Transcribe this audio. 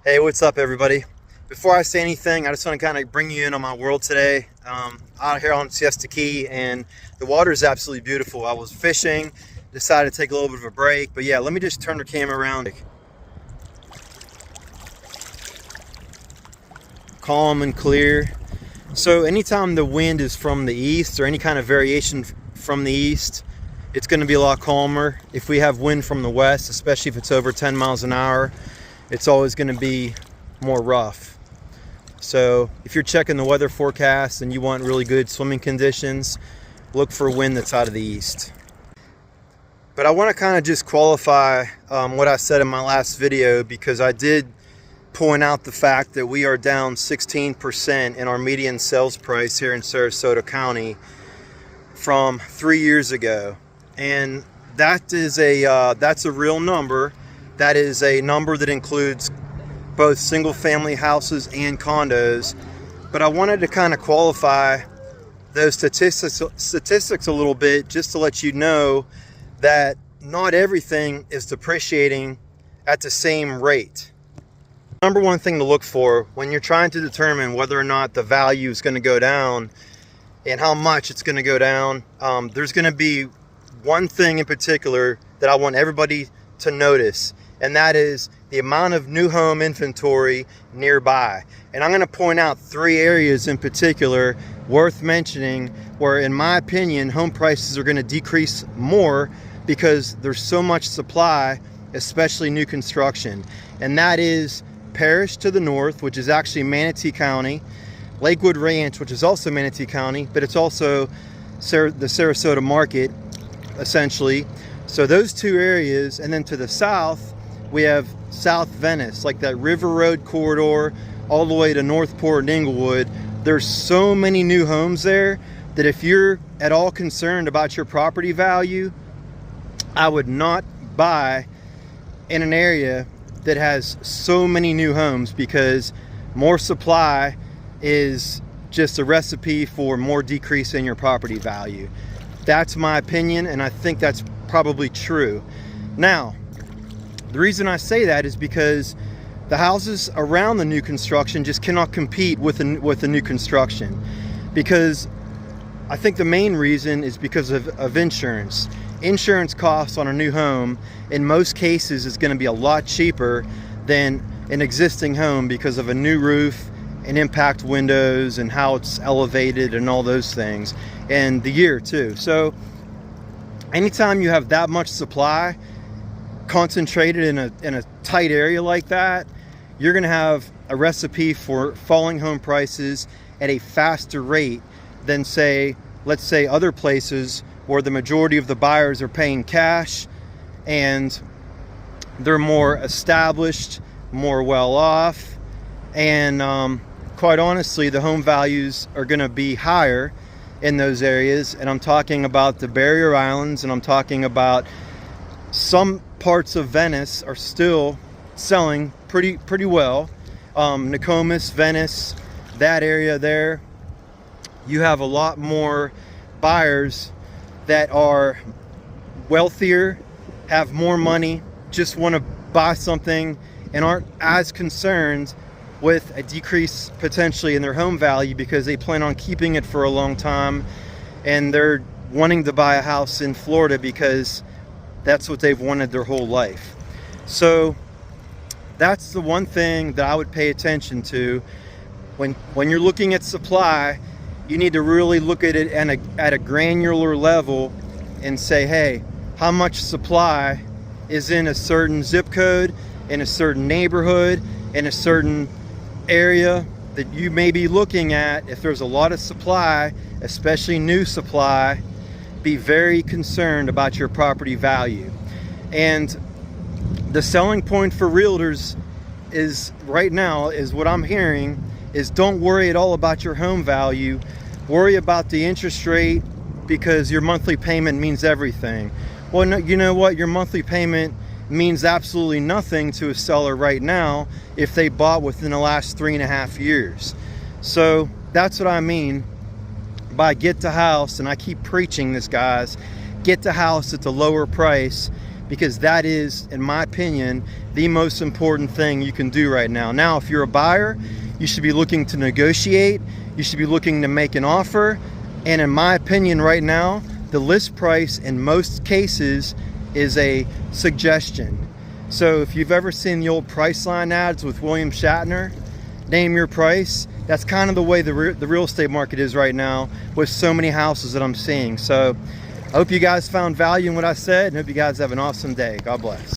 Hey, what's up everybody? Before I say anything, I just want to kind of bring you in on my world today. Out here on Siesta Key, and the water is absolutely beautiful. I was fishing, decided to take a little bit of a break, but yeah, let me just turn the camera around. Calm and clear. So anytime the wind is from the east or any kind of variation from the east, it's going to be a lot calmer. If we have wind from the west, especially if it's over 10 miles an hour, it's always going to be more rough. So if you're checking the weather forecast and you want really good swimming conditions, look for wind that's out of the east. But I want to kind of just qualify what I said in my last video, because I did point out the fact that we are down 16% in our median sales price here in Sarasota County from 3 years ago. And that is that's a real number. That is a number that includes both single family houses and condos. But I wanted to kind of qualify those statistics a little bit, just to let you know that not everything is depreciating at the same rate. Number one thing to look for when you're trying to determine whether or not the value is going to go down and how much it's going to go down, there's going to be one thing in particular that I want everybody to notice, and that is the amount of new home inventory nearby. And I'm going to point out 3 areas in particular worth mentioning where, in my opinion, home prices are going to decrease more because there's so much supply, especially new construction. And that is Parrish to the north, which is actually Manatee County, Lakewood Ranch, which is also Manatee County, but it's also the Sarasota market, essentially. So those 2 areas, and then to the south, we have South Venice, like that River Road corridor, all the way to Northport and Inglewood. There's so many new homes there that if you're at all concerned about your property value, I would not buy in an area that has so many new homes, because more supply is just a recipe for more decrease in your property value. That's my opinion, and I think that's probably true. Now, the reason I say that is because the houses around the new construction just cannot compete with the new construction. Because I think the main reason is because of insurance. Insurance costs on a new home in most cases is going to be a lot cheaper than an existing home because of a new roof and impact windows and how it's elevated and all those things, and the year too. So anytime you have that much supply concentrated in a tight area like that, you're going to have a recipe for falling home prices at a faster rate than, let's say other places where the majority of the buyers are paying cash and they're more established, more well off, and quite honestly, the home values are going to be higher in those areas. And I'm talking about the barrier islands, and I'm talking about some parts of Venice are still selling pretty well. Nokomis, Venice, that area there, you have a lot more buyers that are wealthier, have more money, just want to buy something and aren't as concerned with a decrease potentially in their home value because they plan on keeping it for a long time, and they're wanting to buy a house in Florida because that's what they've wanted their whole life. So that's the one thing that I would pay attention to when you're looking at supply. You need to really look at it at a granular level and say, hey, how much supply is in a certain zip code, in a certain neighborhood, in a certain area that you may be looking at. If there's a lot of supply, especially new supply, be very concerned about your property value. And the selling point for realtors is right now, is what I'm hearing, is don't worry at all about your home value. Worry about the interest rate, because your monthly payment means everything. Well, no, you know what? Your monthly payment means absolutely nothing to a seller right now if they bought within the last 3.5 years. So that's what I mean by get the house. And I keep preaching this, guys. Get the house at the lower price, because that is, in my opinion, the most important thing you can do right now. Now, if you're a buyer, you should be looking to negotiate. You should be looking to make an offer. And in my opinion right now, the list price in most cases is a suggestion. So if you've ever seen the old Priceline ads with William Shatner, name your price, that's kind of the way the real estate market is right now with so many houses that I'm seeing. So I hope you guys found value in what I said, and hope you guys have an awesome day. God bless.